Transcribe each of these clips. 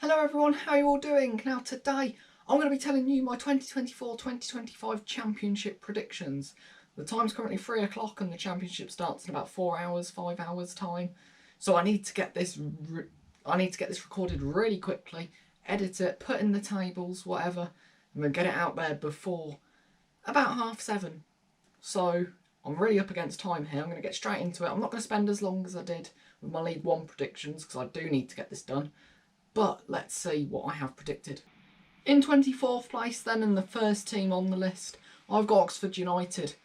Hello everyone, how are you all doing? Now today I'm going to be telling you my 2024-2025 championship predictions. The time's currently 3 o'clock and the championship starts in about 5 hours time. So I need to get this recorded really quickly, edit it, put in the tables, whatever, and then get it out there before about 7:30. So I'm really up against time here. I'm going to get straight into it. I'm not going to spend as long as I did with my League One predictions because I do need to get this done. But let's see what I have predicted. In 24th place then, and the first team on the list, I've got Oxford United.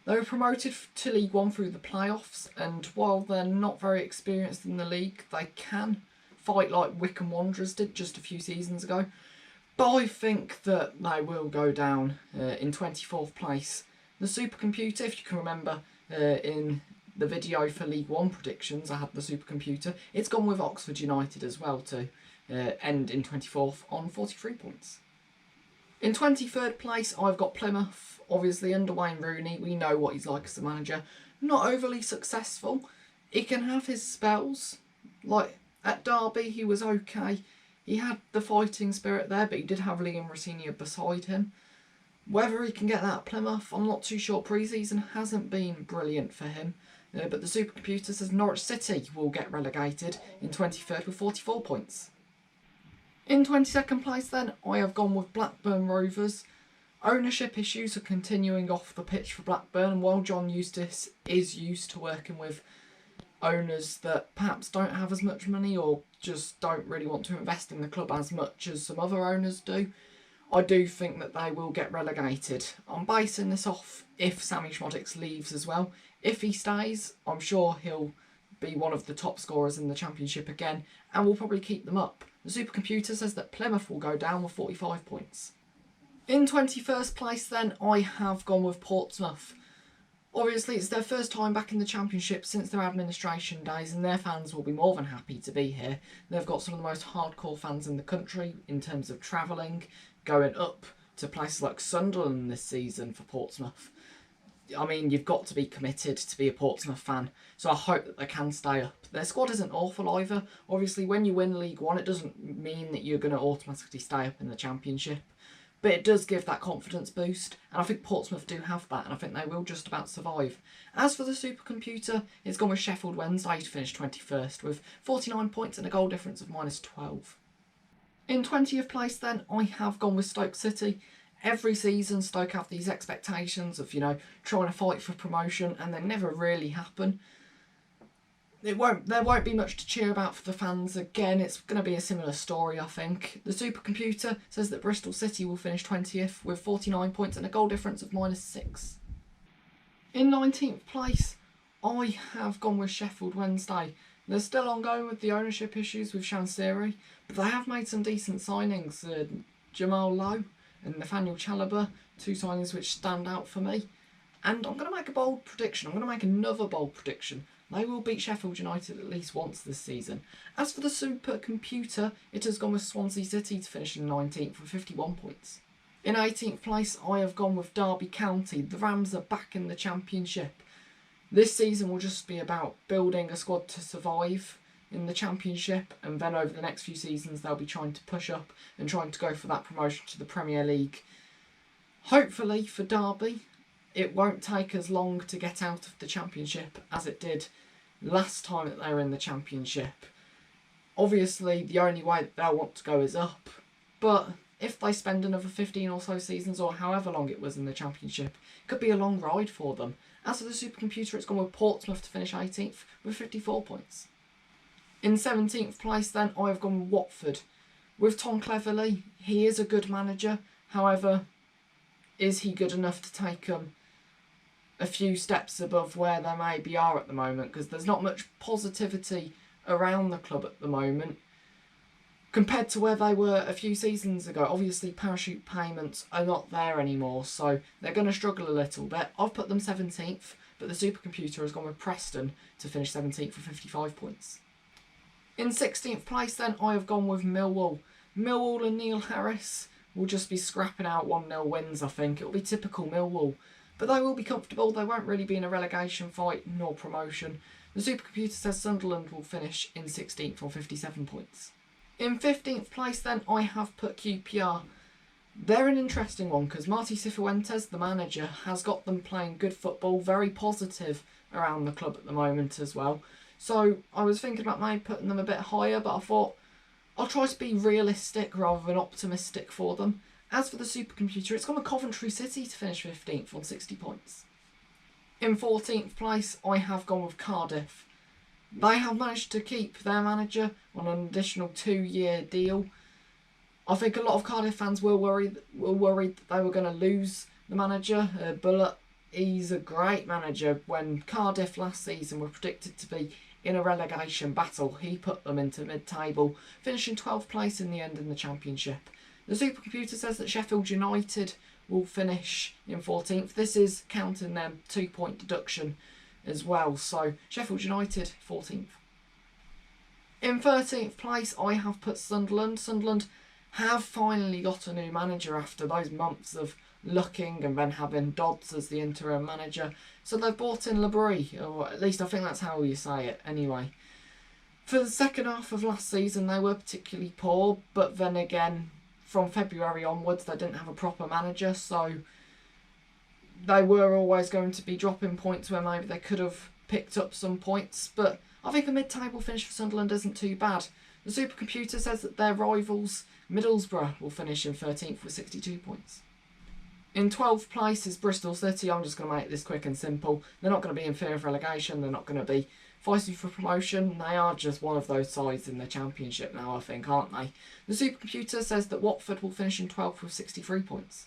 They were promoted to League One through the playoffs, and while they're not very experienced in the league, they can fight like Wycombe Wanderers did just a few seasons ago. But I think that they will go down in 24th place. The supercomputer, if you can remember in the video for League One predictions, I had the supercomputer. It's gone with Oxford United as well to end in 24th on 43 points. In 23rd place, I've got Plymouth. Obviously, under Wayne Rooney, we know what he's like as a manager. Not overly successful. He can have his spells. Like, at Derby, he was okay. He had the fighting spirit there, but he did have Liam Rosenior beside him. Whether he can get that at Plymouth, I'm not too sure. Pre-season hasn't been brilliant for him. But the supercomputer says Norwich City will get relegated in 23rd with 44 points. In 22nd place then, I have gone with Blackburn Rovers. Ownership issues are continuing off the pitch for Blackburn, and while John Eustace is used to working with owners that perhaps don't have as much money or just don't really want to invest in the club as much as some other owners do, I do think that they will get relegated. I'm basing this off if Sammy Szmodics leaves as well. If he stays, I'm sure he'll be one of the top scorers in the Championship again and will probably keep them up. The supercomputer says that Plymouth will go down with 45 points. In 21st place then, I have gone with Portsmouth. Obviously, it's their first time back in the Championship since their administration days, and their fans will be more than happy to be here. They've got some of the most hardcore fans in the country in terms of travelling, going up to places like Sunderland this season for Portsmouth. I mean, you've got to be committed to be a Portsmouth fan, so I hope that they can stay up. Their squad isn't awful either. Obviously, when you win League One, it doesn't mean that you're going to automatically stay up in the Championship, but it does give that confidence boost, and I think Portsmouth do have that, and I think they will just about survive. As for the supercomputer, it's gone with Sheffield Wednesday to finish 21st with 49 points and a goal difference of -12. In 20th place then, I have gone with Stoke City. Every season, Stoke have these expectations of, trying to fight for promotion, and they never really happen. There won't be much to cheer about for the fans. Again, it's going to be a similar story, I think. The supercomputer says that Bristol City will finish 20th with 49 points and a goal difference of -6. In 19th place, I have gone with Sheffield Wednesday. They're still ongoing with the ownership issues with Shansiri, but they have made some decent signings. Jamal Lowe and Nathaniel Chalobah, two signings which stand out for me. And I'm going to make a bold prediction. I'm going to make another bold prediction. They will beat Sheffield United at least once this season. As for the supercomputer, it has gone with Swansea City to finish in 19th with 51 points. In 18th place, I have gone with Derby County. The Rams are back in the Championship. This season will just be about building a squad to survive in the Championship, and then over the next few seasons they'll be trying to push up and trying to go for that promotion to the Premier League. Hopefully for Derby, it won't take as long to get out of the Championship as it did last time that they were in the Championship. Obviously, the only way that they'll want to go is up, but if they spend another 15 or so seasons, or however long it was in the Championship, it could be a long ride for them. As for the supercomputer, it's gone with Portsmouth to finish 18th with 54 points. In 17th place then, I have gone with Watford. With Tom Cleverley, he is a good manager. However, is he good enough to take them a few steps above where they maybe are at the moment? Because there's not much positivity around the club at the moment compared to where they were a few seasons ago. Obviously, parachute payments are not there anymore, so they're going to struggle a little bit. I've put them 17th, but the supercomputer has gone with Preston to finish 17th with 55 points. In 16th place then, I have gone with Millwall. Millwall and Neil Harris will just be scrapping out 1-0 wins, I think. It'll be typical Millwall. But they will be comfortable. They won't really be in a relegation fight nor promotion. The supercomputer says Sunderland will finish in 16th on 57 points. In 15th place then, I have put QPR. They're an interesting one because Marty Cifuentes, the manager, has got them playing good football, very positive around the club at the moment as well. So I was thinking about maybe putting them a bit higher, but I thought I'll try to be realistic rather than optimistic for them. As for the supercomputer, it's gone to Coventry City to finish 15th on 60 points. In 14th place, I have gone with Cardiff. They have managed to keep their manager on an additional 2-year deal. I think a lot of Cardiff fans were worried that they were going to lose the manager. Bullitt, he's a great manager. When Cardiff last season were predicted to be in a relegation battle, he put them into mid-table, finishing 12th place in the end in the Championship. The supercomputer says that Sheffield United will finish in 14th. This is counting them 2-point deduction as well. So Sheffield United 14th. In 13th place, I have put Sunderland. Sunderland have finally got a new manager after those months of looking and then having Dodds as the interim manager. So they've brought in Labrie, or at least I think that's how you say it anyway. For the second half of last season, they were particularly poor, but then again, from February onwards, they didn't have a proper manager, so they were always going to be dropping points where maybe they could have picked up some points. But I think a mid-table finish for Sunderland isn't too bad. The supercomputer says that their rivals, Middlesbrough, will finish in 13th with 62 points. In 12th place is Bristol City. I'm just going to make this quick and simple. They're not going to be in fear of relegation. They're not going to be fighting for promotion. They are just one of those sides in the Championship now, I think, aren't they? The supercomputer says that Watford will finish in 12th with 63 points.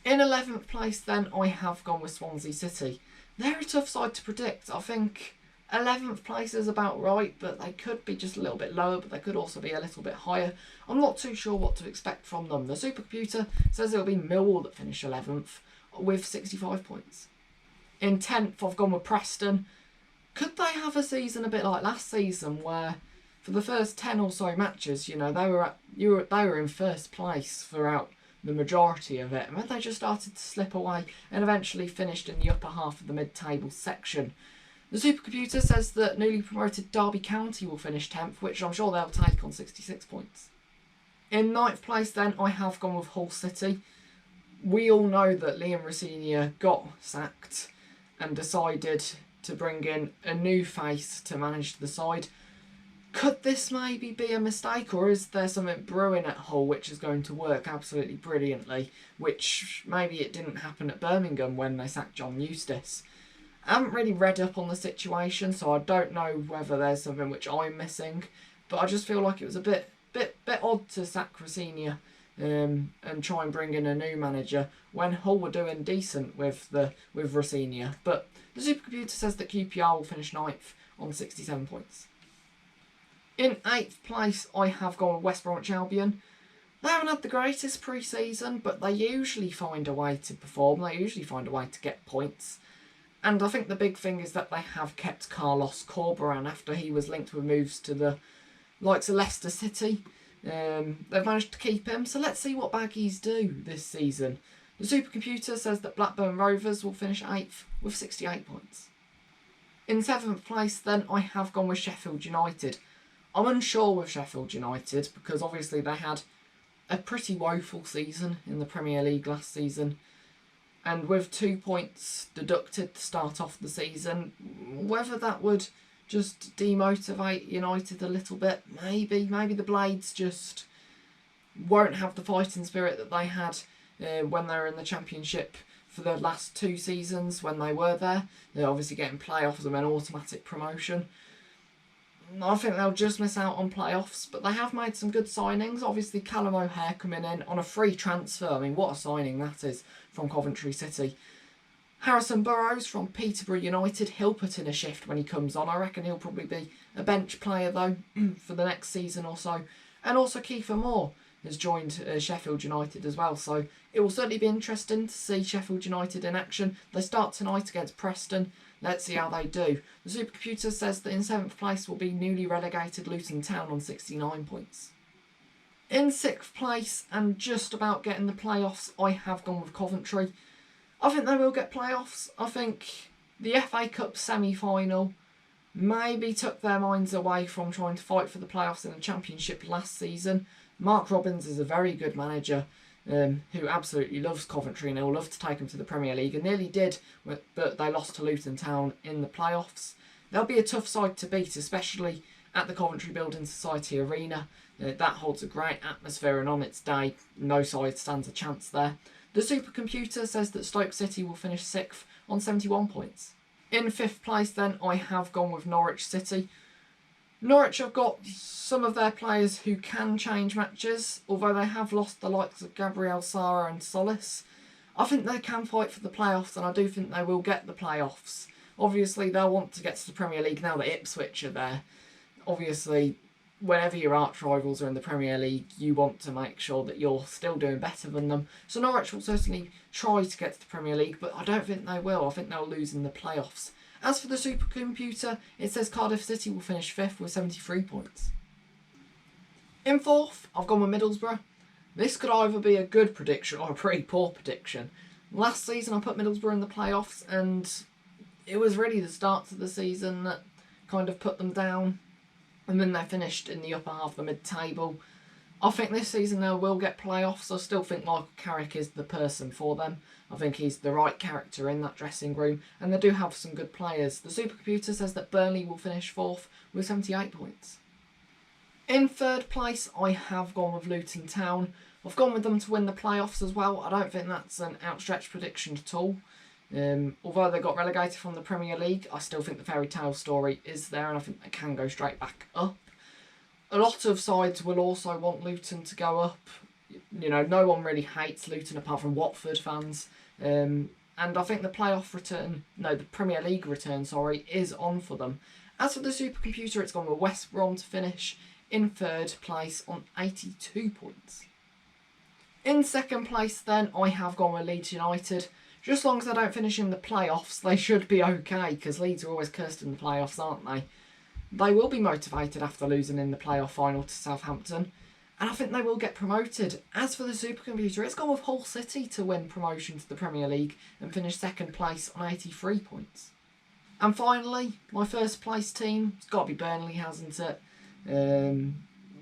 In 11th place, then, I have gone with Swansea City. They're a tough side to predict. I think 11th place is about right, but they could be just a little bit lower, but they could also be a little bit higher. I'm not too sure what to expect from them. The supercomputer says it'll be Millwall that finish 11th with 65 points. In 10th, I've gone with Preston. Could they have a season a bit like last season where for the first 10 or so matches, they were in first place throughout the majority of it, and then they just started to slip away and eventually finished in the upper half of the mid-table section. The supercomputer says that newly promoted Derby County will finish 10th, which I'm sure they'll take on 66 points. In 9th place then, I have gone with Hull City. We all know that Liam Rosenior got sacked and decided to bring in a new face to manage the side. Could this maybe be a mistake, or is there something brewing at Hull which is going to work absolutely brilliantly, which maybe it didn't happen at Birmingham when they sacked John Eustace? I haven't really read up on the situation, so I don't know whether there's something which I'm missing, but I just feel like it was a bit odd to sack Rosenior and try and bring in a new manager when Hull were doing decent with Rosenior. But the supercomputer says that QPR will finish 9th on 67 points. In 8th place, I have gone with West Bromwich Albion. They haven't had the greatest pre-season, but they usually find a way to perform. They usually find a way to get points. And I think the big thing is that they have kept Carlos Corberan after he was linked with moves to the likes of Leicester City. They've managed to keep him, so let's see what Baggies do this season. The supercomputer says that Blackburn Rovers will finish 8th with 68 points. In 7th place, then, I have gone with Sheffield United. I'm unsure with Sheffield United because obviously they had a pretty woeful season in the Premier League last season. And with 2 points deducted to start off the season, whether that would just demotivate United a little bit, maybe the Blades just won't have the fighting spirit that they had when they were in the Championship for the last 2 seasons when they were there. They're obviously getting playoffs and then automatic promotion. I think they'll just miss out on playoffs, but they have made some good signings. Obviously, Callum O'Hare coming in on a free transfer. I mean, what a signing that is from Coventry City. Harrison Burrows from Peterborough United, he'll put in a shift when he comes on. I reckon he'll probably be a bench player, though, for the next season or so. And also Kiefer Moore has joined Sheffield United as well, so it will certainly be interesting to see Sheffield United in action. They start tonight against Preston. Let's see how they do. The supercomputer says that in 7th place will be newly relegated Luton Town on 69 points. In 6th place, and just about getting the playoffs, I have gone with Coventry. I think they will get playoffs. I think the FA Cup semi-final maybe took their minds away from trying to fight for the playoffs in the Championship last season. Mark Robins is a very good manager who absolutely loves Coventry and he'll love to take them to the Premier League, and nearly did, but they lost to Luton Town in the playoffs. They'll be a tough side to beat, especially at the Coventry Building Society Arena. That holds a great atmosphere, and on its day, no side stands a chance there. The supercomputer says that Stoke City will finish 6th on 71 points. In 5th place then, I have gone with Norwich City. Norwich have got some of their players who can change matches, although they have lost the likes of Gabriel Sara and Solis. I think they can fight for the playoffs, and I do think they will get the playoffs. Obviously, they'll want to get to the Premier League now that Ipswich are there. Obviously, whenever your arch rivals are in the Premier League, you want to make sure that you're still doing better than them. So Norwich will certainly try to get to the Premier League, but I don't think they will. I think they'll lose in the playoffs. As for the supercomputer, it says Cardiff City will finish 5th with 73 points. In 4th, I've gone with Middlesbrough. This could either be a good prediction or a pretty poor prediction. Last season I put Middlesbrough in the playoffs, and it was really the start of the season that kind of put them down. And then they finished in the upper half of the mid-table. I think this season they will get playoffs. I still think Michael Carrick is the person for them. I think he's the right character in that dressing room. And they do have some good players. The supercomputer says that Burnley will finish 4th with 78 points. In 3rd place, I have gone with Luton Town. I've gone with them to win the playoffs as well. I don't think that's an outstretched prediction at all. Although they got relegated from the Premier League, I still think the fairy tale story is there, and I think they can go straight back up. A lot of sides will also want Luton to go up. You know, no one really hates Luton apart from Watford fans. And I think the Premier League return, is on for them. As for the supercomputer, it's gone with West Brom to finish in 3rd place on 82 points. In 2nd place then, I have gone with Leeds United. Just as long as they don't finish in the playoffs, they should be okay, because Leeds are always cursed in the playoffs, aren't they? They will be motivated after losing in the playoff final to Southampton, and I think they will get promoted. As for the supercomputer, it's gone with Hull City to win promotion to the Premier League and finish 2nd place on 83 points. And finally, my 1st place team, it's got to be Burnley, hasn't it?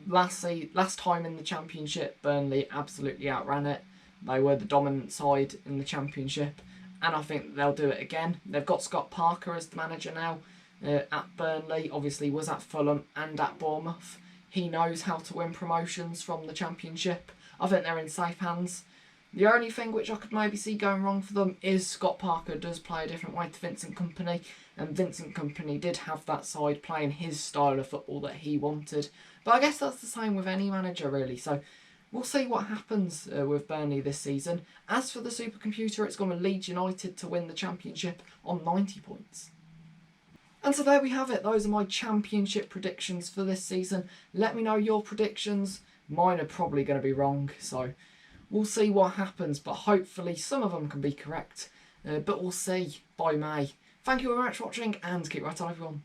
Last time in the Championship, Burnley absolutely outran it. They were the dominant side in the Championship, and I think they'll do it again. They've got Scott Parker as the manager now at Burnley. Obviously was at Fulham and at Bournemouth. He knows how to win promotions from the Championship. I think they're in safe hands. The only thing which I could maybe see going wrong for them is Scott Parker does play a different way to Vincent Kompany, and Vincent Kompany did have that side playing his style of football that he wanted. But I guess that's the same with any manager really, so we'll see what happens with Burnley this season. As for the supercomputer, it's gone with Leeds United to win the Championship on 90 points. And so there we have it. Those are my Championship predictions for this season. Let me know your predictions. Mine are probably going to be wrong, so we'll see what happens. But hopefully some of them can be correct. But we'll see by May. Thank you very much for watching, and keep right on, everyone.